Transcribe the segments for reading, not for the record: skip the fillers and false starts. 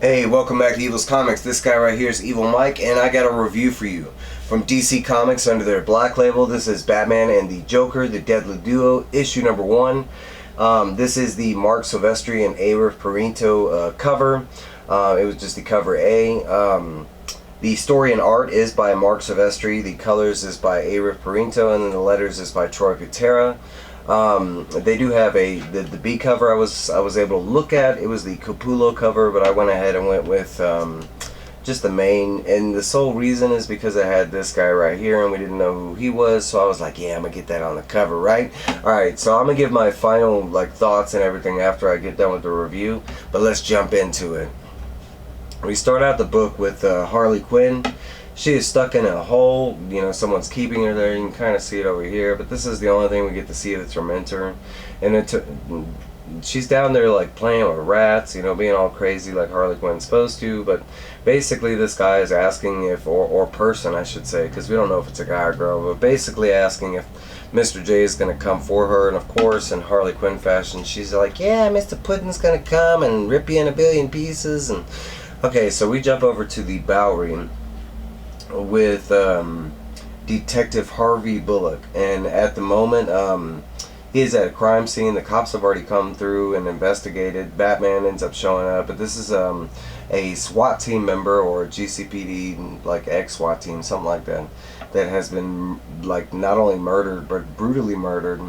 Hey, welcome back to Evil's Comics. This guy right here is Evil Mike, and I got a review for you from DC Comics under their black label. This is Batman and the Joker, the Deadly Duo, issue number 1. This is the Marc Silvestri and Arif Prianto cover. It was just the cover A. The story and art is by Marc Silvestri, the colors is by Arif Prianto, and then the letters is by Peteri. They do have the B cover I was able to look at. It was the Capullo cover, but I went ahead and went with just the main, and the sole reason is because I had this guy right here and we didn't know who he was, so I was like, yeah, I'm gonna get that on the cover, right? Alright, so I'm gonna give my final thoughts and everything after I get done with the review, but let's jump into it. We start out the book with Harley Quinn. She is stuck in a hole, someone's keeping her there. You can kind of see it over here, but this is the only thing we get to see of the Tormentor. And she's down there playing with rats, being all crazy like Harley Quinn's supposed to, but basically this guy is asking if, or person I should say, because we don't know if it's a guy or girl, but basically asking if Mr. J is going to come for her, and of course in Harley Quinn fashion she's like, yeah, Mr. Puddin's going to come and rip you in a billion pieces. And okay, so we jump over to the Bowery with Detective Harvey Bullock, and at the moment he is at a crime scene. The cops have already come through and investigated. Batman ends up showing up, but this is a SWAT team member, or a GCPD ex-SWAT team, something like that, that has been not only murdered but brutally murdered.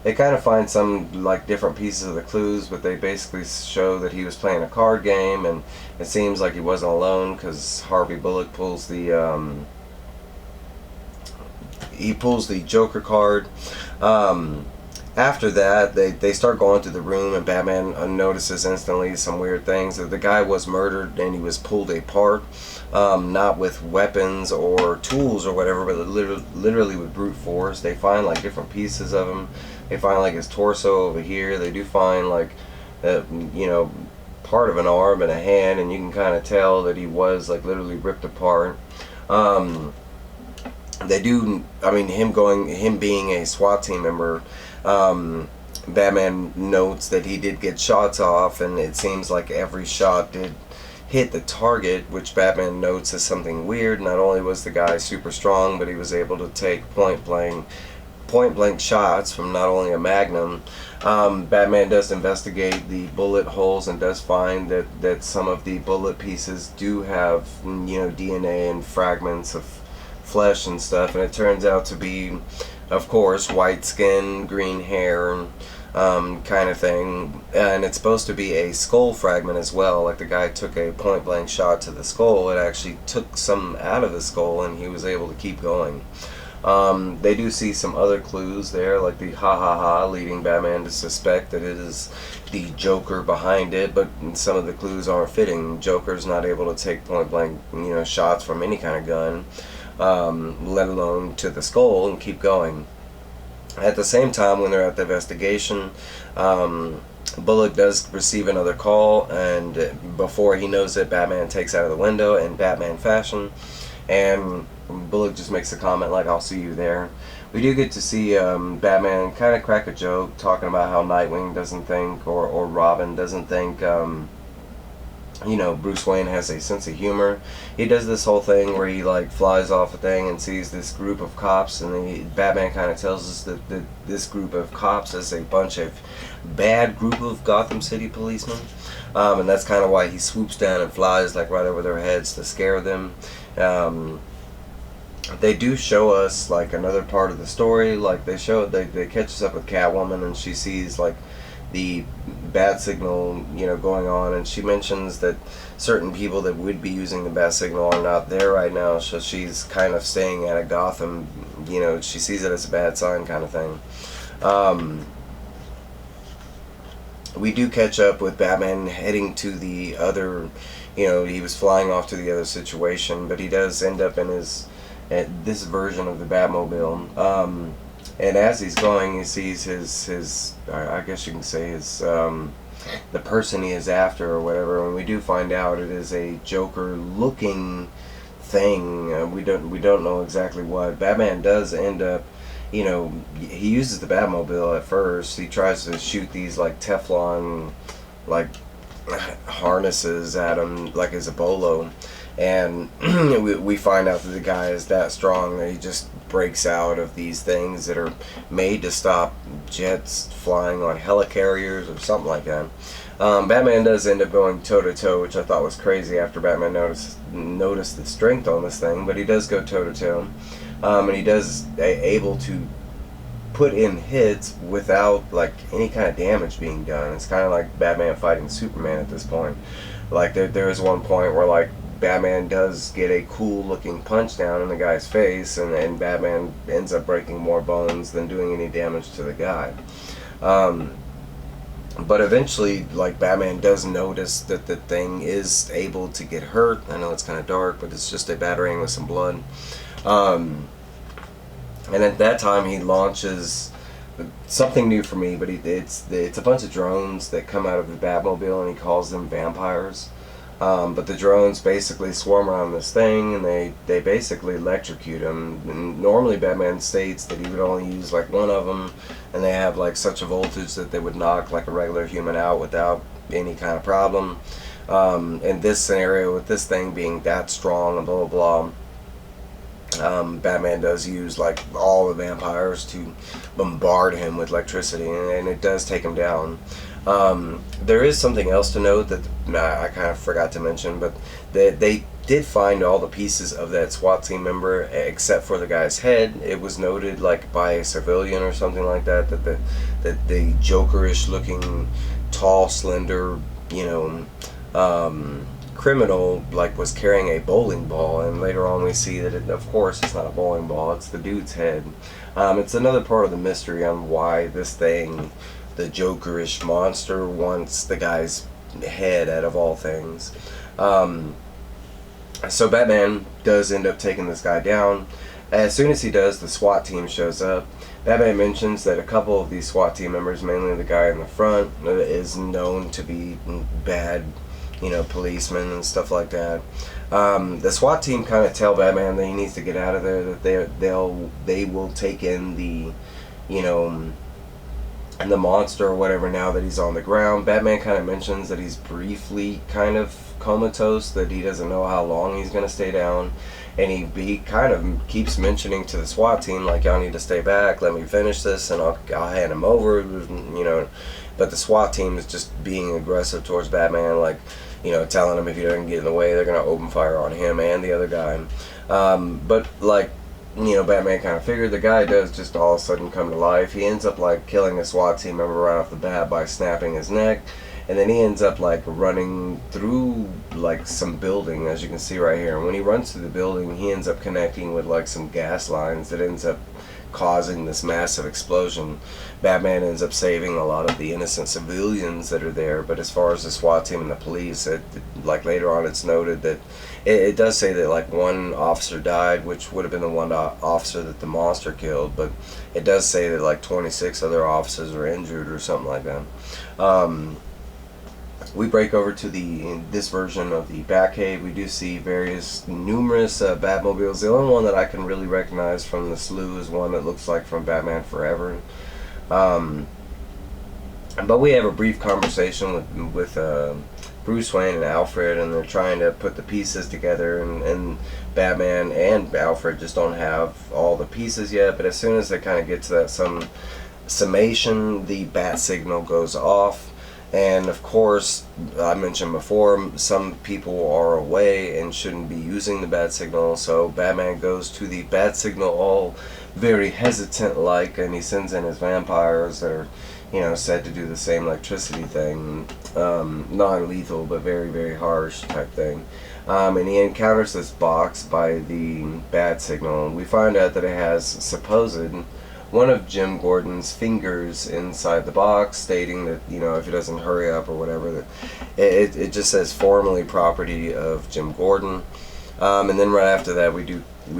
They kind of find some different pieces of the clues, but they basically show that he was playing a card game, and it seems like he wasn't alone because Harvey Bullock pulls the Joker card. After that, they start going through the room, and Batman notices instantly some weird things. The guy was murdered and he was pulled apart, not with weapons or tools or whatever, but literally with brute force. They find different pieces of him. They find his torso over here. They do find part of an arm and a hand, and you can kind of tell that he was literally ripped apart. They do, him being a SWAT team member, Batman notes that he did get shots off, and it seems like every shot did hit the target, which Batman notes as something weird. Not only was the guy super strong, but he was able to take point blank shots from not only a Magnum. Batman does investigate the bullet holes and does find that some of the bullet pieces do have DNA and fragments of flesh and stuff, and it turns out to be, of course, white skin, green hair, kind of thing, and it's supposed to be a skull fragment as well. The guy took a point blank shot to the skull. It actually took some out of the skull, and he was able to keep going. They do see some other clues there, like the ha ha ha, leading Batman to suspect that it is the Joker behind it, but some of the clues aren't fitting. Joker's not able to take point blank shots from any kind of gun, let alone to the skull, and keep going. At the same time, when they're at the investigation, Bullock does receive another call, and before he knows it, Batman takes out of the window in Batman fashion, and Bullock just makes a comment I'll see you there. We do get to see Batman kind of crack a joke, talking about how Nightwing doesn't think, or Robin doesn't think Bruce Wayne has a sense of humor. He does this whole thing where he flies off a thing and sees this group of cops, and Batman kind of tells us that this group of cops is a bunch of bad group of Gotham City policemen, and that's kind of why he swoops down and flies right over their heads to scare them. They do show us another part of the story. They catch us up with Catwoman, and she sees the bat signal going on, and she mentions that certain people that would be using the bat signal are not there right now, so she's kind of staying out of Gotham. She sees it as a bad sign, kind of thing. We do catch up with Batman heading to the other, he was flying off to the other situation, but he does end up in this version of the Batmobile. And as he's going, he sees his I guess you can say his, the person he is after or whatever, and we do find out it is a Joker-looking thing. We don't know exactly what. Batman does end up, he uses the Batmobile at first. He tries to shoot these Teflon harnesses at him like as a bolo, and we find out that the guy is that strong that he just breaks out of these things that are made to stop jets flying on helicarriers or something like that. Batman does end up going toe to toe, which I thought was crazy after Batman noticed the strength on this thing, but he does go toe to toe, and he does able to put in hits without like any kind of damage being done. It's kind of like Batman fighting Superman at this point. Like there is one point where like Batman does get a cool looking punch down in the guy's face, and Batman ends up breaking more bones than doing any damage to the guy. But eventually, like, Batman does notice that the thing is able to get hurt. I know it's kind of dark, but it's just a battering with some blood. And at that time, he launches something new for me, but it's a bunch of drones that come out of the Batmobile, and he calls them vampires. But the drones basically swarm around this thing, and they basically electrocute him. And normally Batman states that he would only use like one of them, and they have like such a voltage that they would knock like a regular human out without any kind of problem. In this scenario, with this thing being that strong and blah blah blah, Batman does use like all the vampires to bombard him with electricity, and it does take him down. There is something else to note that I kind of forgot to mention, but they did find all the pieces of that SWAT team member except for the guy's head. It was noted like by a civilian or something like that that the Jokerish looking, tall, slender, criminal like was carrying a bowling ball, and later on we see that of course it's not a bowling ball, it's the dude's head. It's another part of the mystery on why this thing, the Jokerish monster, wants the guy's head out of all things. So Batman does end up taking this guy down. As soon as he does, the SWAT team shows up. Batman mentions that a couple of these SWAT team members, mainly the guy in the front, is known to be bad, policemen and stuff like that. The SWAT team kind of tell Batman that he needs to get out of there, that they will take in the, and the monster or whatever now that he's on the ground. Batman kind of mentions that he's briefly kind of comatose, that he doesn't know how long he's going to stay down, and he kind of keeps mentioning to the SWAT team like, y'all need to stay back, let me finish this, and I'll hand him over, but the SWAT team is just being aggressive towards Batman, like, telling him if he doesn't get in the way, they're going to open fire on him and the other guy. But like, Batman kind of figured the guy does just all of a sudden come to life. He ends up like killing a SWAT team member right off the bat by snapping his neck, and then he ends up like running through like some building, as you can see right here. And when he runs through the building, he ends up connecting with like some gas lines that ends up causing this massive explosion. Batman ends up saving a lot of the innocent civilians that are there, but as far as the SWAT team and the police, like later on it's noted that it does say that like one officer died, which would have been the one officer that the monster killed, but it does say that like 26 other officers are injured or something like that. We break over to this version of the Batcave. We do see numerous Batmobiles. The only one that I can really recognize from the slew is one that looks like from Batman Forever. But we have a brief conversation with Bruce Wayne and Alfred, and they're trying to put the pieces together, and Batman and Alfred just don't have all the pieces yet, but as soon as they kind of get to that summation, the bat signal goes off. And of course, I mentioned before, some people are away and shouldn't be using the bat signal, so Batman goes to the bat signal all very hesitant like, and he sends in his vampires that are, said to do the same electricity thing, non-lethal but very, very harsh type thing. And he encounters this box by the bat signal, and we find out that it has supposed one of Jim Gordon's fingers inside the box, stating that, if he doesn't hurry up or whatever, that it just says formerly property of Jim Gordon. And then right after that we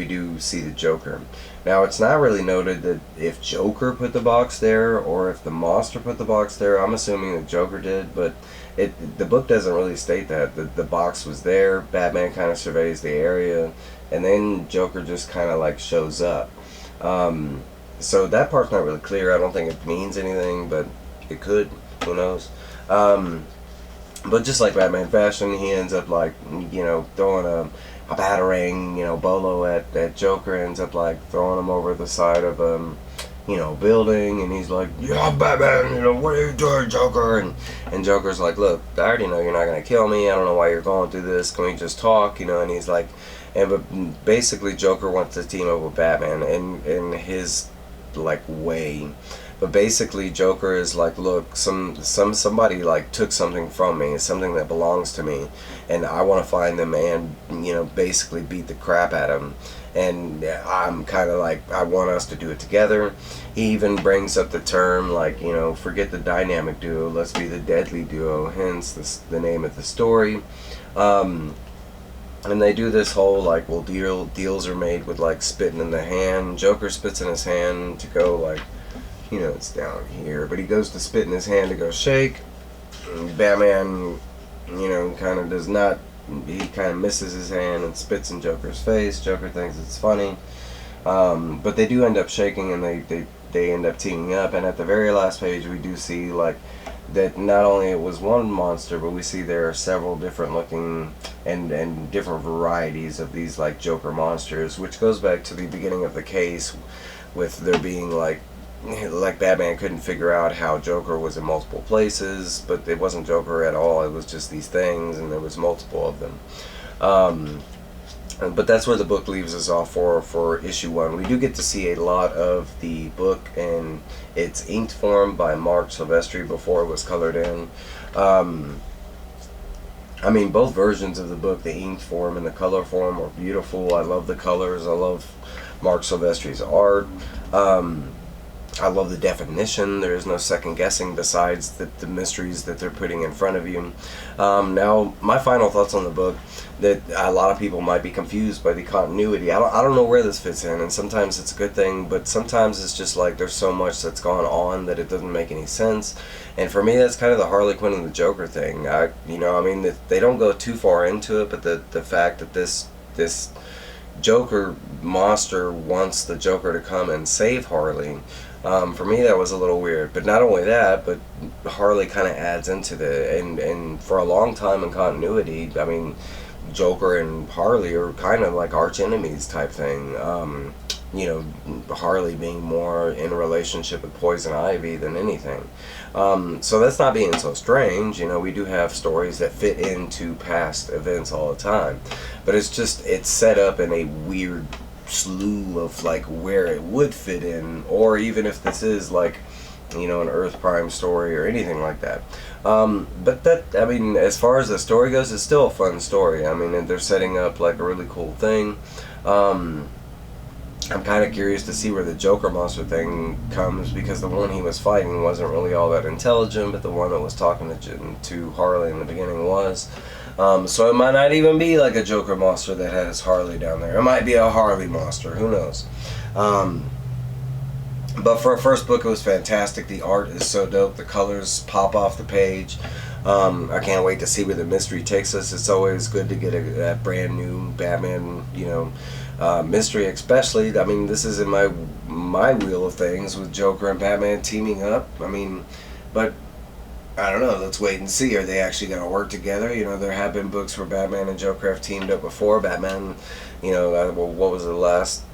do see the Joker. Now it's not really noted that if Joker put the box there or if the monster put the box there. I'm assuming that Joker did, but the book doesn't really state that. The box was there, Batman kind of surveys the area, and then Joker just kind of like shows up. So that part's not really clear. I don't think it means anything, but it could. Who knows? But just like Batman fashion, he ends up like, you know, throwing a batarang, you know, bolo at Joker, ends up like throwing him over the side of you know, building, and he's like, yeah, I'm Batman, you know, what are you doing, Joker? And Joker's like, look, I already know you're not gonna kill me, I don't know why you're going through this, can we just talk, you know? And he's like, but basically Joker wants to team up with Batman in his like way. But basically Joker is like, look, somebody like took something from me, something that belongs to me, and I want to find them and, you know, basically beat the crap out of them. And I'm kind of like, I want us to do it together. He even brings up the term like, you know, forget the dynamic duo, let's be the deadly duo, hence the name of the story. And they do this whole like, well, deals are made with like spitting in the hand. Joker spits in his hand to go like, you know, it's down here, but he goes to spit in his hand to go shake. And Batman, you know, kind of does not, he kind of misses his hand and spits in Joker's face. Joker thinks it's funny, but they do end up shaking, and they end up teaming up. And at the very last page, we do see like that not only it was one monster, but we see there are several different looking and different varieties of these like Joker monsters, which goes back to the beginning of the case with there being like Batman couldn't figure out how Joker was in multiple places, but it wasn't Joker at all, it was just these things, and there was multiple of them. But that's where the book leaves us off for issue 1. We do get to see a lot of the book in its inked form by Marc Silvestri before it was colored in. I mean, both versions of the book, the inked form and the color form, are beautiful. I love the colors. I love Marc Silvestri's art. I love the definition. There is no second guessing besides the mysteries that they're putting in front of you. Now, my final thoughts on the book, that a lot of people might be confused by the continuity. I don't know where this fits in, and sometimes it's a good thing, but sometimes it's just like there's so much that's gone on that it doesn't make any sense. And for me, that's kind of the Harley Quinn and the Joker thing. You know, I mean, they don't go too far into it, but the fact that this Joker monster wants the Joker to come and save Harley, for me that was a little weird. But not only that, but Harley kind of adds into and for a long time in continuity, I mean, Joker and Harley are kind of like arch enemies type thing. You know, Harley being more in a relationship with Poison Ivy than anything. So that's not being so strange. You know, we do have stories that fit into past events all the time, but it's set up in a weird slew of like where it would fit in, or even if this is like, you know, an Earth Prime story or anything like that. But that, I mean, as far as the story goes, it's still a fun story. I mean, and they're setting up like a really cool thing. I'm kind of curious to see where the Joker monster thing comes, because the one he was fighting wasn't really all that intelligent, but the one that was talking to Harley in the beginning was. So it might not even be like a Joker monster that has Harley down there. It might be a Harley monster. Who knows? But for a first book, it was fantastic. The art is so dope. The colors pop off the page. I can't wait to see where the mystery takes us. It's always good to get a brand new Batman, you know, mystery, especially. I mean, this is in my wheel of things with Joker and Batman teaming up. I mean, but I don't know. Let's wait and see. Are they actually going to work together? You know, there have been books where Batman and Joker have teamed up before. Batman, you know, what was the last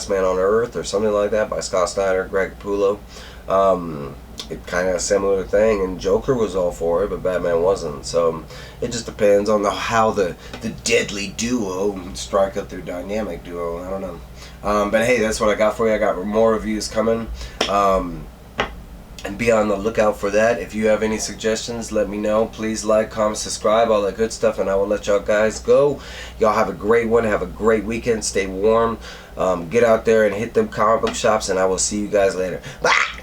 Man on Earth or something like that by Scott Snyder, Greg Capullo. It kind of a similar thing, and Joker was all for it, but Batman wasn't. So it just depends on how the deadly duo strike up their dynamic duo. I don't know. But hey, that's what I got for you. I got more reviews coming. And be on the lookout for that. If you have any suggestions, let me know. Please like, comment, subscribe, all that good stuff, and I will let y'all guys go. Y'all have a great one. Have a great weekend. Stay warm. Get out there and hit them comic book shops, and I will see you guys later. Bye!